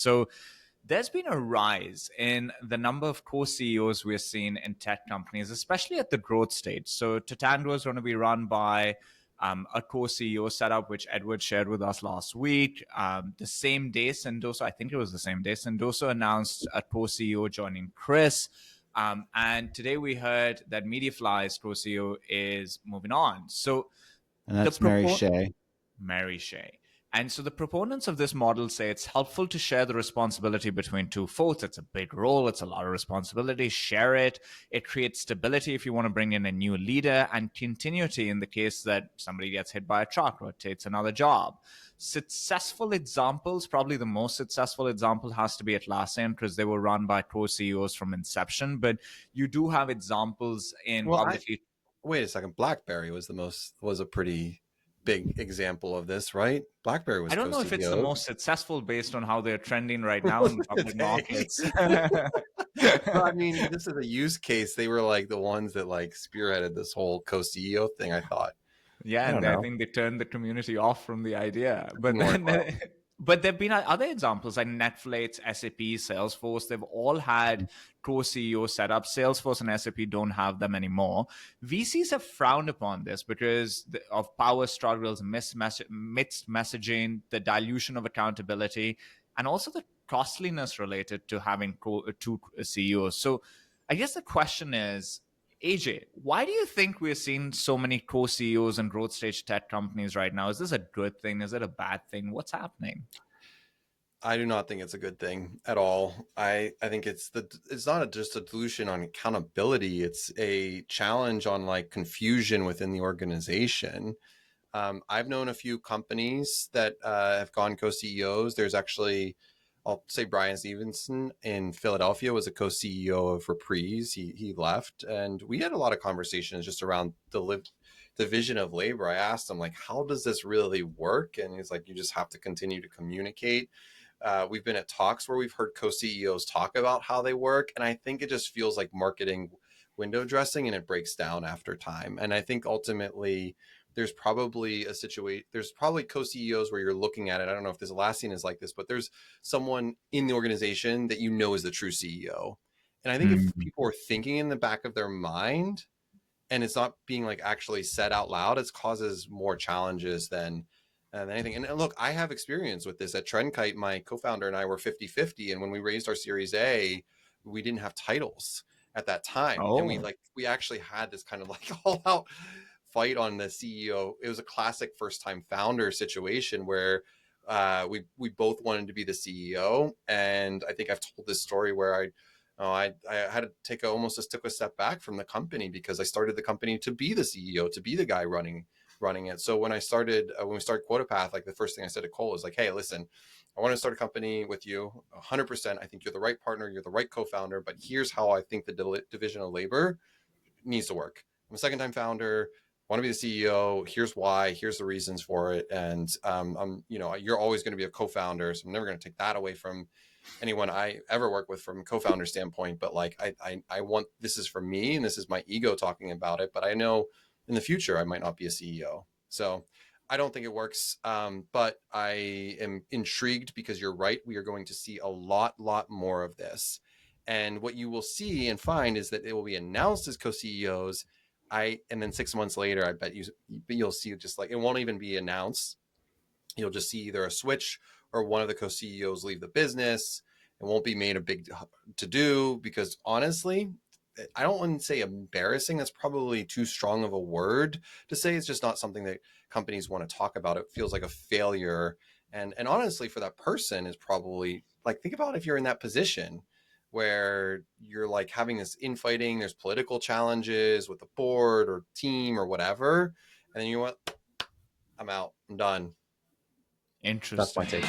So there's been a rise in the number of co-CEOs we're seeing in tech companies, especially at the growth stage. So Tatando is going to be run by a co-CEO setup, which Edward shared with us last week. The same day, Sendoso, I think it was the same day, Sendoso announced a co-CEO joining Chris. And today we heard that Mediafly's co-CEO is moving on. So And the that's Mary propo- Shea. Mary Shea. And so the proponents of this model say it's helpful to share the responsibility between two folks. It's a big role, it's a lot of responsibility. Share it. It creates stability if you want to bring in a new leader, and continuity in the case that somebody gets hit by a truck or takes another job. Successful examples, probably the most successful example has to be Atlassian, because they were run by co-CEOs from inception. But you do have examples in Well, publicly. wait a second. BlackBerry was a pretty big example of this, right? BlackBerry was I don't know if it's the co-CEO. most successful based on how they're trending right now in the public markets. Well, I mean, this is a use case. They were like the ones that like spearheaded this whole co-CEO thing, I thought. Yeah, I don't and I know. think they turned the community off from the idea. But More well. then, but there've been other examples like Netflix, SAP, Salesforce. They've all had co-CEO setups. Salesforce and SAP don't have them anymore. VCs have frowned upon this because of power struggles, mixed messaging, the dilution of accountability, and also the costliness related to having two CEOs. So I guess the question is, AJ, why do you think we're seeing so many co-CEOs and growth stage tech companies right now? Is this a good thing? Is it a bad thing? What's happening? I do not think it's a good thing at all. I think it's not just a dilution on accountability. It's a challenge on like confusion within the organization. I've known a few companies that have gone co-CEOs. There's actually, I'll say Brian Stevenson in Philadelphia was a co-CEO of Reprise. He left, and we had a lot of conversations just around the division of labor. I asked him like, how does this really work? And he's like, you just have to continue to communicate. We've been at talks where we've heard co-CEOs talk about how they work, and I think it just feels like marketing window dressing, and it breaks down after time. And I think ultimately there's probably a situation, there's probably co-CEOs where you're looking at it. I don't know if this Atlassian is like this, but there's someone in the organization that you know is the true CEO. And I think if people are thinking in the back of their mind and it's not being like actually said out loud, it causes more challenges than anything. And look, I have experience with this at Trendkite. My co-founder and I were 50-50. And when we raised our Series A, we didn't have titles at that time. Oh. And we actually had this kind of like all out fight on the CEO. It was a classic first time founder situation where we both wanted to be the CEO. And I think I've told this story where I had to take almost took a step back from the company because I started the company to be the CEO, to be the guy running it. So when we started QuotaPath, like the first thing I said to Cole is like, hey, listen, I want to start a company with you 100%. I think you're the right partner. You're the right co-founder, but here's how I think the division of labor needs to work. I'm a second time founder, want to be the CEO. Here's why, here's the reasons for it. And you're always going to be a co-founder. So I'm never going to take that away from anyone I ever work with from a co-founder standpoint. But like, I want, this is for me and this is my ego talking about it. But I know in the future, I might not be a CEO. So I don't think it works. But I am intrigued because you're right. We are going to see a lot more of this. And what you will see and find is that it will be announced as co-CEOs. And then 6 months later, I bet you'll see just like, it won't even be announced. You'll just see either a switch or one of the co-CEOs leave the business. It won't be made a big to do because honestly, I don't want to say embarrassing. That's probably too strong of a word to say. It's just not something that companies want to talk about. It feels like a failure. And honestly, for that person is probably like, think about if you're in that position where you're like having this infighting, there's political challenges with the board or team or whatever. And then you know what? I'm out. I'm done. Interesting. That's my take.